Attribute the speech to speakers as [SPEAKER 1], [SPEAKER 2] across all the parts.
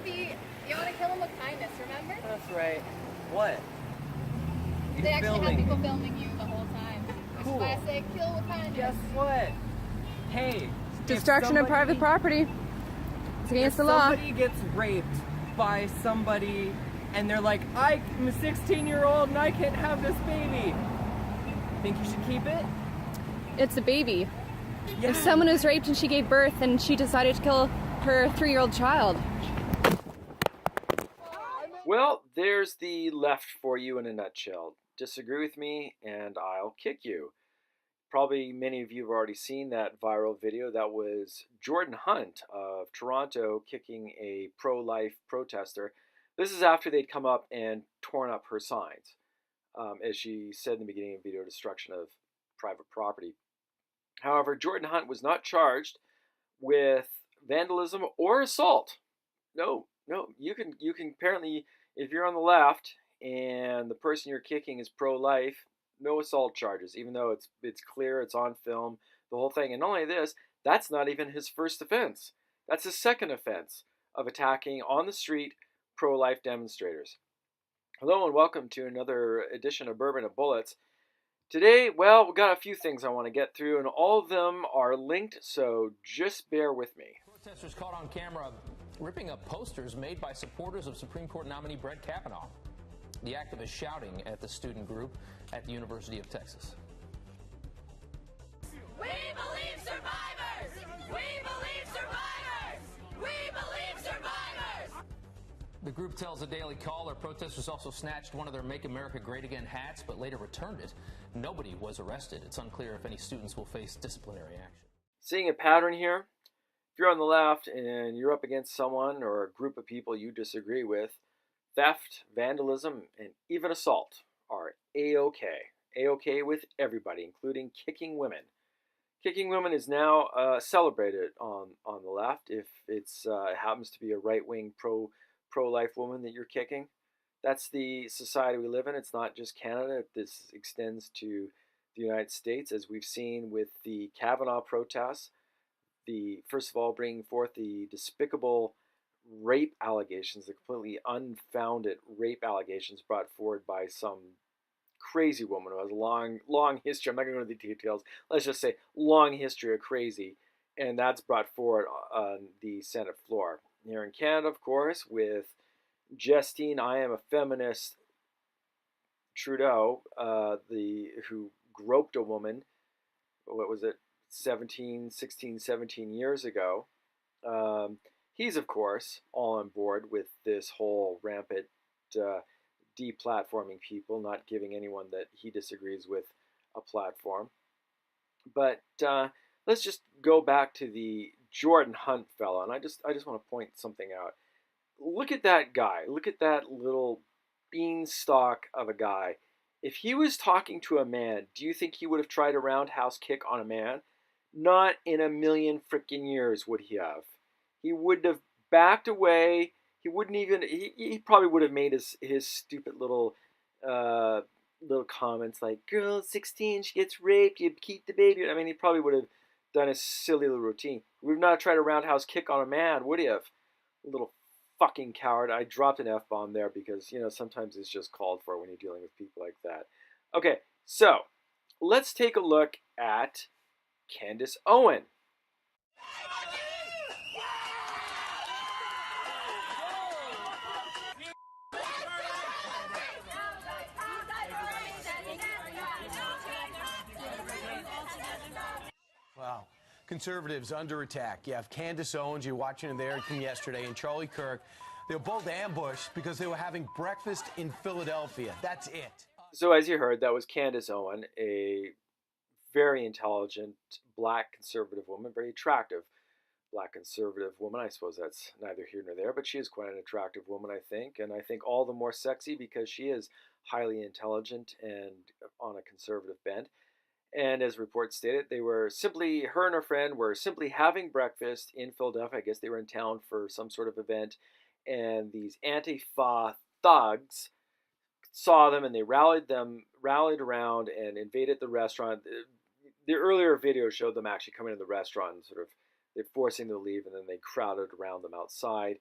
[SPEAKER 1] You want to kill him with kindness, remember?
[SPEAKER 2] That's right. What?
[SPEAKER 1] They actually have
[SPEAKER 2] filming
[SPEAKER 1] people
[SPEAKER 2] me.
[SPEAKER 1] filming you the whole time. Which
[SPEAKER 2] Cool.
[SPEAKER 1] is why I say kill with kindness.
[SPEAKER 2] Guess what? Hey,
[SPEAKER 3] Destruction of private property. It's against the law.
[SPEAKER 2] Somebody gets raped by somebody and they're like, I'm a 16-year-old and I can't have this baby. Think you should keep it?
[SPEAKER 3] It's a baby.
[SPEAKER 2] Yeah.
[SPEAKER 3] If someone is raped and she gave birth and she decided to kill her 3-year-old child.
[SPEAKER 4] Well, there's the left for you in a nutshell. Disagree with me and I'll kick you. Probably many of you have already seen that viral video. That was Jordan Hunt of Toronto kicking a pro-life protester. This is after they'd come up and torn up her signs. As she said in the beginning of the video, destruction of private property. However, Jordan Hunt was not charged with vandalism or assault. No, you can apparently, if you're on the left and the person you're kicking is pro-life, no assault charges, even though it's clear, it's on film, the whole thing. And not only this, that's not even his first offense. That's his second offense of attacking on the street pro-life demonstrators. Hello and welcome to another edition of Bourbon and Bullets. Today, well, we've got a few things I want to get through, and all of them are linked, so just bear with me.
[SPEAKER 5] Protesters caught on camera ripping up posters made by supporters of Supreme Court nominee Brett Kavanaugh. The activist shouting at the student group at the University of Texas.
[SPEAKER 6] We believe survivors! We believe survivors! We believe survivors!
[SPEAKER 5] The group tells the Daily Caller protesters also snatched one of their Make America Great Again hats, but later returned it. Nobody was arrested. It's unclear if any students will face disciplinary action.
[SPEAKER 4] Seeing a pattern here? If you're on the left and you're up against someone or a group of people you disagree with, theft, vandalism, and even assault are A-OK. A-OK with everybody, including kicking women. Kicking women is now celebrated on the left if it's happens to be a right-wing pro-life woman that you're kicking. That's the society we live in. It's not just Canada. This extends to the United States, as we've seen with the Kavanaugh protests. First of all, bringing forth the despicable rape allegations, the completely unfounded rape allegations brought forward by some crazy woman who has a long history. I'm not going to go into the details. Let's just say long history of crazy, and that's brought forward on the Senate floor. Here in Canada, of course, with Justine, I am a feminist, Trudeau, who groped a woman, what was it, 16, 17 years ago. He's, of course, all on board with this whole rampant deplatforming people, not giving anyone that he disagrees with a platform. But let's just go back to the Jordan Hunt fellow, and I just want to point something out. Look at that guy. Look at that little beanstalk of a guy. If he was talking to a man, do you think he would have tried a roundhouse kick on a man? Not in a million freaking years would he have. He would have backed away. He wouldn't even. He probably would have made his stupid little comments like, "Girl, 16, she gets raped. You keep the baby." I mean, he probably would have done a silly little routine. He would have not tried a roundhouse kick on a man, would he have? Little fucking coward. I dropped an F-bomb there because, sometimes it's just called for when you're dealing with people like that. Okay, so let's take a look at Candace Owen.
[SPEAKER 7] Wow. Conservatives under attack. You have Candace Owens, you're watching her there from yesterday, and Charlie Kirk. They were both ambushed because they were having breakfast in Philadelphia. That's it.
[SPEAKER 4] So as you heard, that was Candace Owen, a very intelligent black conservative woman, very attractive black conservative woman. I suppose that's neither here nor there, but she is quite an attractive woman, I think. And I think all the more sexy because she is highly intelligent and on a conservative bent. And as reports stated, her and her friend were simply having breakfast in Philadelphia. I guess they were in town for some sort of event. And these Antifa thugs saw them and they rallied around and invaded the restaurant. The earlier video showed them actually coming into the restaurant and sort of they're forcing them to leave, and then they crowded around them outside,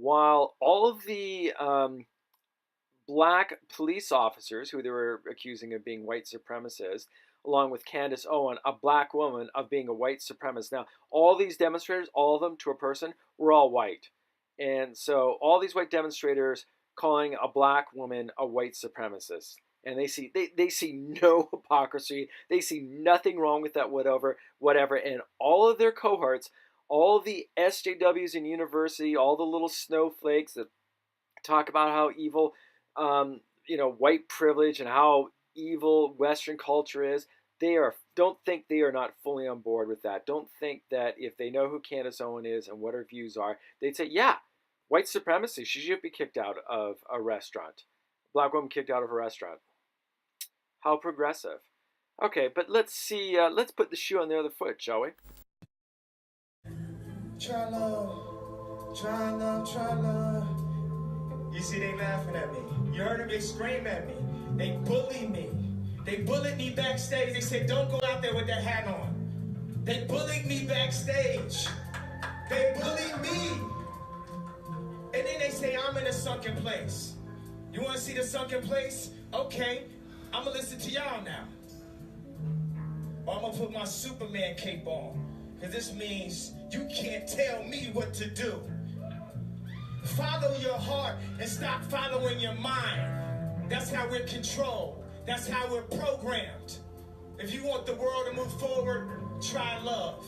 [SPEAKER 4] while all of the black police officers who they were accusing of being white supremacists, along with Candace Owen, a black woman, of being a white supremacist. Now, all these demonstrators, all of them to a person, were all white. And so all these white demonstrators calling a black woman a white supremacist. And they see no hypocrisy. They see nothing wrong with that, whatever. And all of their cohorts, all the SJWs in university, all the little snowflakes that talk about how evil, white privilege and how evil Western culture is, don't think they are not fully on board with that. Don't think that if they know who Candace Owen is and what her views are, they'd say, yeah, white supremacy, she should be kicked out of a restaurant. Black woman kicked out of a restaurant. How progressive. Okay, but let's see, let's put the shoe on the other foot, shall we?
[SPEAKER 8] Try love, try love, try love. You see, they laughing at me. You heard them, they scream at me. They bully me. They bullied me backstage. They said, don't go out there with that hat on. They bullied me backstage. They bullied me. And then they say, I'm in a sunken place. You want to see the sunken place? Okay, I'm going to listen to y'all now. Or I'm going to put my Superman cape on. Because this means you can't tell me what to do. Follow your heart and stop following your mind. That's how we're controlled. That's how we're programmed. If you want the world to move forward, try love.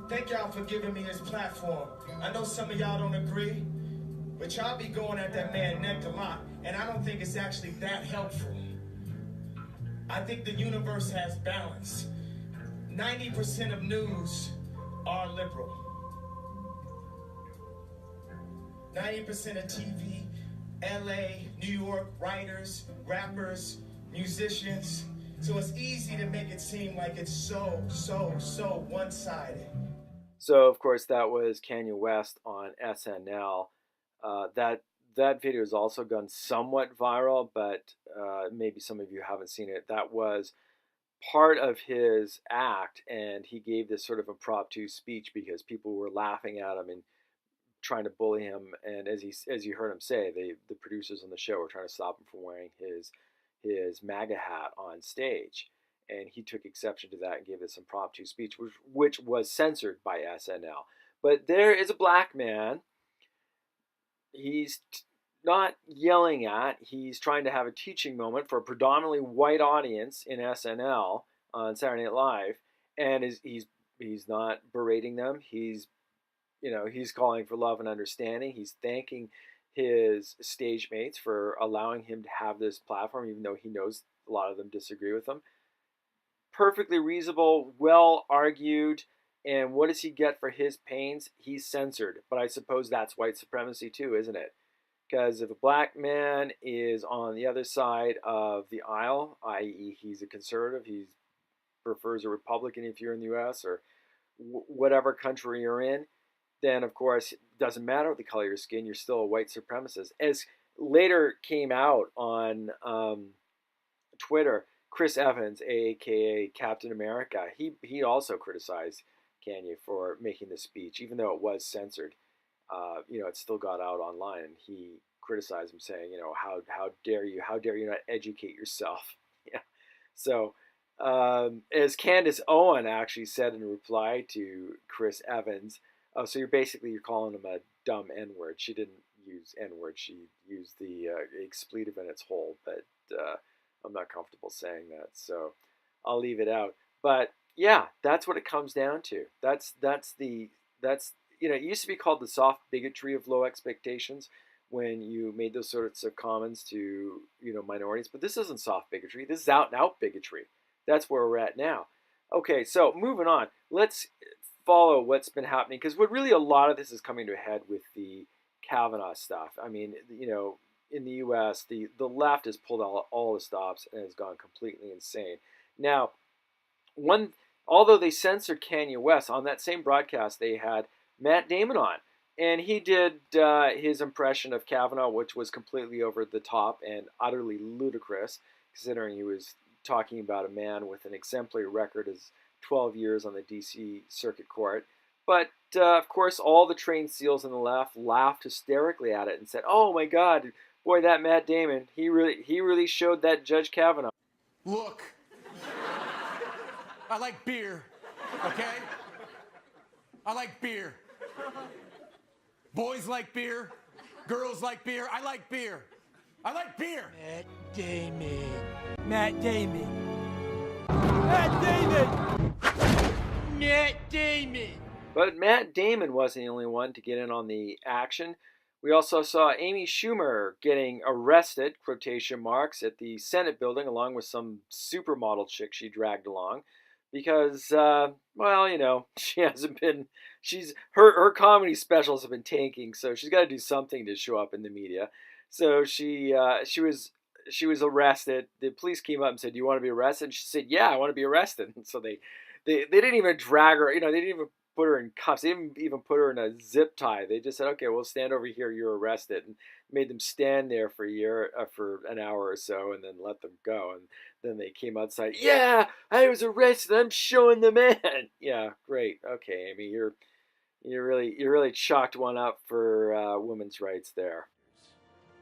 [SPEAKER 8] Thank y'all for giving me this platform. I know some of y'all don't agree, but y'all be going at that man neck a lot, and I don't think it's actually that helpful. I think the universe has balance. 90% of news are liberal. 90% of TV, LA, New York, writers, rappers, musicians. So it's easy to make it seem like it's so one-sided.
[SPEAKER 4] So, of course, that was Kanye West on SNL. That video has also gone somewhat viral, but maybe some of you haven't seen it. That was part of his act, and he gave this sort of impromptu speech because people were laughing at him and trying to bully him. And as you heard him say, the producers on the show were trying to stop him from wearing his MAGA hat on stage. And he took exception to that and gave this impromptu speech, which was censored by SNL. But there is a black man. He's not yelling at. He's trying to have a teaching moment for a predominantly white audience in SNL on Saturday Night Live, and he's not berating them. He's calling for love and understanding. He's thanking his stage mates for allowing him to have this platform, even though he knows a lot of them disagree with him. Perfectly reasonable, well argued, and what does he get for his pains? He's censored. But I suppose that's white supremacy too, isn't it? Because if a black man is on the other side of the aisle, i.e. he's a conservative, he prefers a Republican if you're in the U.S. or whatever country you're in, then of course it doesn't matter the color of your skin, you're still a white supremacist. As later came out on Twitter, Chris Evans, aka Captain America, he also criticized Kanye for making the speech, even though it was censored. It still got out online, and he criticized him, saying, how dare you not educate yourself? Yeah. So, as Candace Owen actually said in reply to Chris Evans, so you're calling him a dumb N-word. She didn't use N-word, she used the expletive in its whole, but I'm not comfortable saying that, so I'll leave it out. But yeah, that's what it comes down to. That's it used to be called the soft bigotry of low expectations when you made those sorts of comments to minorities. But this isn't soft bigotry. This is out and out bigotry. That's where we're at now. Okay, so moving on. Let's follow what's been happening, because really a lot of this is coming to a head with the Kavanaugh stuff. I mean, in the U.S., the left has pulled all the stops and has gone completely insane. Now, although they censored Kanye West, on that same broadcast they had Matt Damon on, and he did his impression of Kavanaugh, which was completely over the top and utterly ludicrous, considering he was talking about a man with an exemplary record as 12 years on the D.C. Circuit Court. But of course, all the trained SEALs on the left laughed hysterically at it and said, "Oh my God, boy, that Matt Damon, he really showed that Judge Kavanaugh."
[SPEAKER 7] Look, I like beer, okay? I like beer. Boys like beer. Girls like beer. I like beer. I like beer.
[SPEAKER 9] Matt Damon. Matt Damon. Matt Damon. Matt Damon.
[SPEAKER 4] But Matt Damon wasn't the only one to get in on the action. We also saw Amy Schumer getting arrested, quotation marks, at the Senate building along with some supermodel chick she dragged along because, well, you know, she hasn't been, her comedy specials have been tanking, so she's got to do something to show up in the media. So she was arrested. The police came up and said, "Do you want to be arrested?" And she said, "Yeah, I want to be arrested." And so they didn't even drag her, you know, they didn't even put her in cuffs. They didn't even put her in a zip tie. They just said, "Okay, we'll stand over here. You're arrested," and made them stand there for an hour or so, and then let them go. And then they came outside. "Yeah, I was arrested. I'm showing the man." Yeah, great. Okay, Amy, you really chalked one up for women's rights there.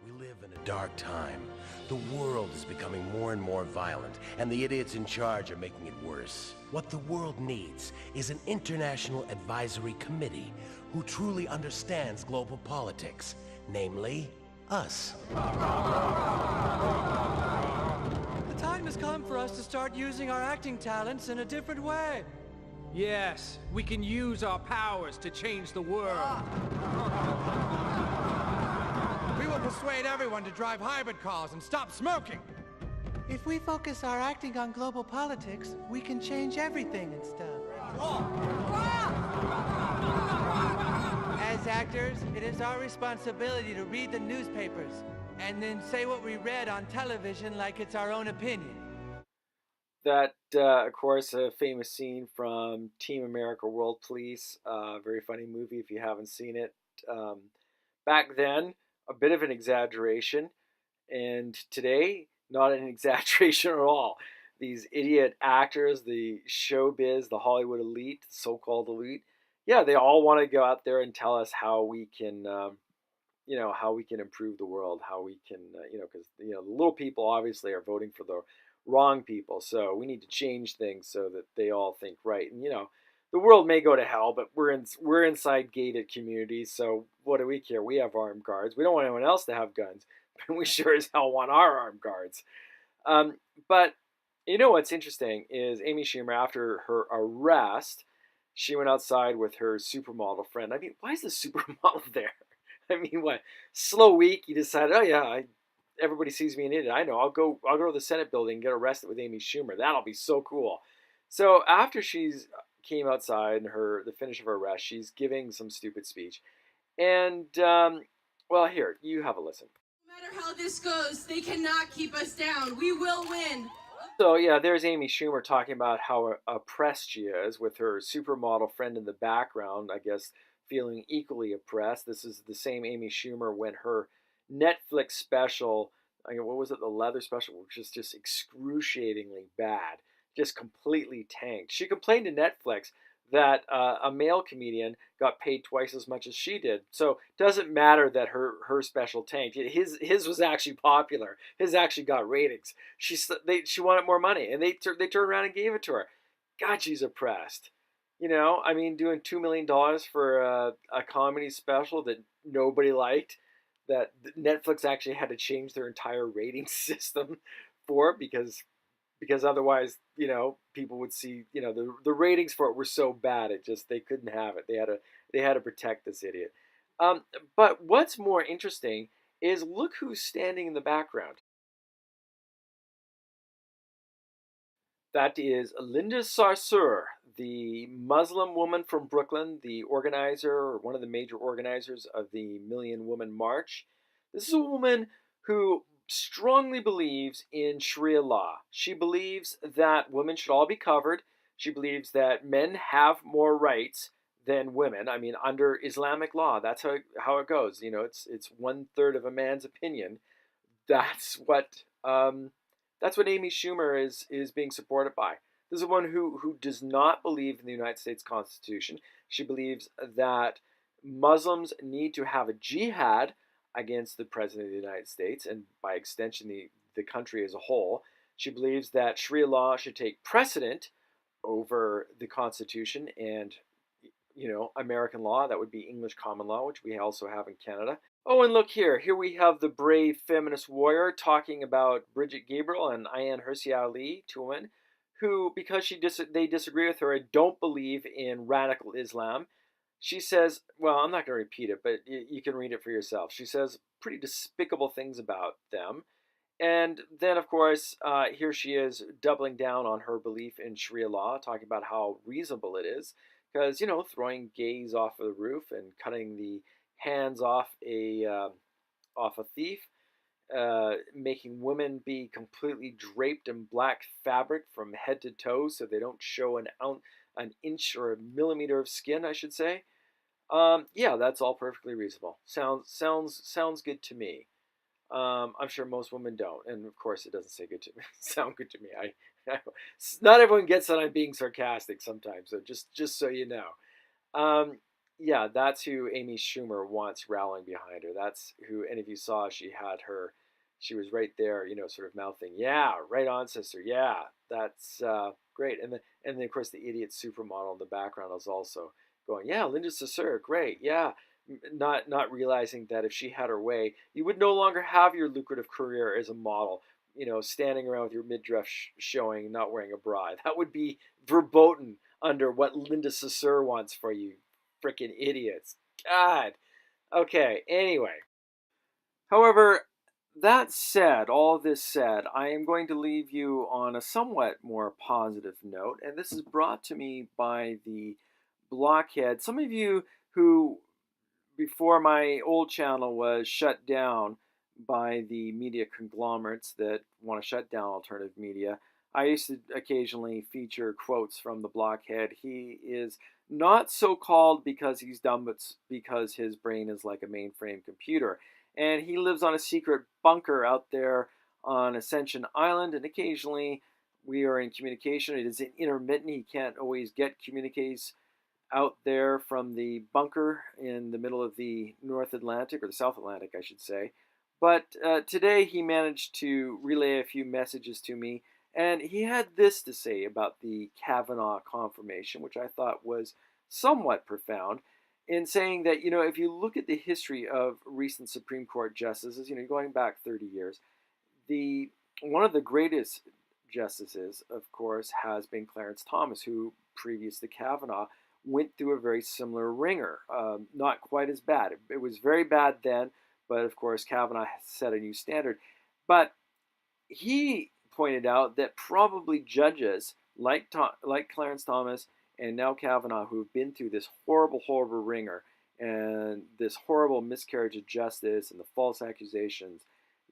[SPEAKER 10] We live in a dark time. The world is becoming more and more violent, and the idiots in charge are making it worse. What the world needs is an international advisory committee who truly understands global politics, namely us.
[SPEAKER 9] The time has come for us to start using our acting talents in a different way.
[SPEAKER 11] Yes, we can use our powers to change the world.
[SPEAKER 9] We will persuade everyone to drive hybrid cars and stop smoking. If we focus our acting on global politics, we can change everything and stuff. As actors, it is our responsibility to read the newspapers and then say what we read on television like it's our own opinion.
[SPEAKER 4] That, of course, a famous scene from Team America World Police. Very funny movie if you haven't seen it. Back then, a bit of an exaggeration, and today, not an exaggeration at all. These idiot actors, the showbiz, the Hollywood elite, so-called elite, yeah, they all want to go out there and tell us how we can, how we can improve the world, how we can, because, the little people obviously are voting for the wrong people, so we need to change things so that they all think right. And, the world may go to hell, but we're inside gated communities, so what do we care? We have armed guards. We don't want anyone else to have guns, but we sure as hell want our armed guards. But what's interesting is Amy Schumer, after her arrest, she went outside with her supermodel friend. I mean, why is the supermodel there? I mean, what? Slow week, you decided, oh yeah, everybody sees me an idiot. I know, I'll go to the Senate building and get arrested with Amy Schumer. That'll be so cool. So after she's came outside and the finish of her arrest, she's giving some stupid speech. And, well, here, you have a listen.
[SPEAKER 6] No matter how this goes, they cannot keep us down. We will win.
[SPEAKER 4] So, yeah, there's Amy Schumer talking about how oppressed she is with her supermodel friend in the background, I guess, feeling equally oppressed. This is the same Amy Schumer when her Netflix special, what was it, the leather special, which is just excruciatingly bad. Just completely tanked. She complained to Netflix that a male comedian got paid twice as much as she did. So it doesn't matter that her special tanked. His was actually popular. His actually got ratings. She wanted more money, and they turned around and gave it to her. God, she's oppressed. I mean, doing $2 million for a comedy special that nobody liked, that Netflix actually had to change their entire rating system for because otherwise, people would see, the ratings for it were so bad, they couldn't have it. They had to protect this idiot. But what's more interesting is look who's standing in the background. That is Linda Sarsour, the Muslim woman from Brooklyn, the organizer, or one of the major organizers of the Million Woman March. This is a woman who strongly believes in Sharia law. She believes that women should all be covered. She believes that men have more rights than women. I mean, under Islamic law, that's how it goes. It's 1/3 of a man's opinion. That's what Amy Schumer is being supported by. This is one who does not believe in the United States Constitution. She believes that Muslims need to have a jihad against the President of the United States and by extension the country as a whole. She believes that Sharia law should take precedent over the Constitution and, you know, American law. That would be English common law, which we also have in Canada. Oh, and look here. Here we have the brave feminist warrior talking about Bridget Gabriel and Ayaan Hirsi Ali, two women who, because they disagree with her and don't believe in radical Islam, she says, well, I'm not going to repeat it, but you can read it for yourself. She says pretty despicable things about them. And then, of course, here she is doubling down on her belief in Sharia law, talking about how reasonable it is. Because, you know, throwing gays off of the roof and cutting the hands off a thief, making women be completely draped in black fabric from head to toe so they don't show an inch or a millimeter of skin, I should say. Yeah, that's all perfectly reasonable. Sounds good to me. I'm sure most women don't, and of course it doesn't sound good to me. Not everyone gets that I'm being sarcastic sometimes, so just so you know. Yeah, that's who Amy Schumer wants rallying behind her. That's who, and if you saw, she was right there, you know, sort of mouthing, yeah, right on, sister, yeah, that's great. And then of course the idiot supermodel in the background is also going, yeah, Linda Saussure, great, yeah. Not realizing that if she had her way, you would no longer have your lucrative career as a model, you know, standing around with your midriff showing, not wearing a bra. That would be verboten under what Linda Saussure wants for you, frickin' idiots. God. Okay, anyway. However, that said, all this said, I am going to leave you on a somewhat more positive note, and this is brought to me by the Blockhead. Some of you who, before my old channel was shut down by the media conglomerates that want to shut down alternative media, I used to occasionally feature quotes from the Blockhead. He is not so called because he's dumb, but because his brain is like a mainframe computer. And he lives on a secret bunker out there on Ascension Island, and occasionally we are in communication. It is intermittent. He can't always get communiques out there from the bunker in the middle of the North Atlantic, or the South Atlantic, I should say. But today he managed to relay a few messages to me, and he had this to say about the Kavanaugh confirmation, which I thought was somewhat profound, in saying that, you know, if you look at the history of recent Supreme Court justices, you know, going back 30 years, one of the greatest justices, of course, has been Clarence Thomas, who, previous to Kavanaugh, went through a very similar ringer. Not quite as bad. It was very bad then, but of course Kavanaugh set a new standard. But he pointed out that probably judges like Clarence Thomas and now Kavanaugh, who have been through this horrible, horrible ringer and this horrible miscarriage of justice and the false accusations,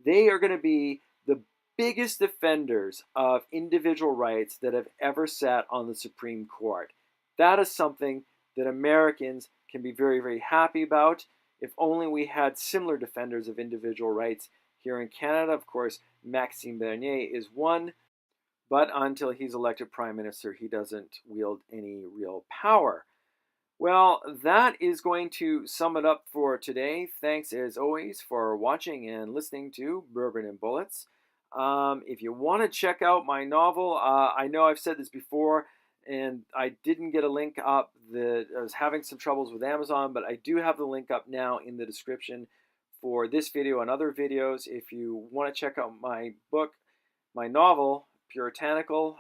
[SPEAKER 4] they are going to be the biggest defenders of individual rights that have ever sat on the Supreme Court. That is something that Americans can be very, very happy about. If only we had similar defenders of individual rights here in Canada. Of course, Maxime Bernier is one, but until he's elected Prime Minister, he doesn't wield any real power. Well, that is going to sum it up for today. Thanks, as always, for watching and listening to Bourbon and Bullets. If you want to check out my novel, I know I've said this before, and I didn't get a link up. I was having some troubles with Amazon, but I do have the link up now in the description for this video and other videos. If you want to check out my book, my novel, Puritanical,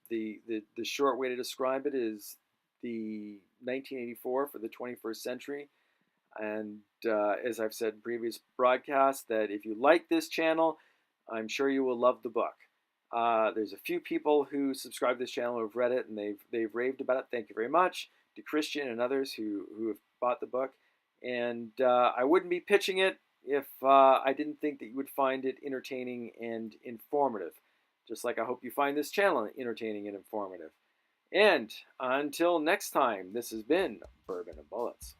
[SPEAKER 4] the short way to describe it is the 1984 for the 21st century. And as I've said in previous broadcasts, that if you like this channel, I'm sure you will love the book. There's a few people who subscribe to this channel who have read it, and they've raved about it. Thank you very much to Christian and others who have bought the book. And I wouldn't be pitching it if I didn't think that you would find it entertaining and informative. Just like I hope you find this channel entertaining and informative. And until next time, this has been Bourbon and Bullets.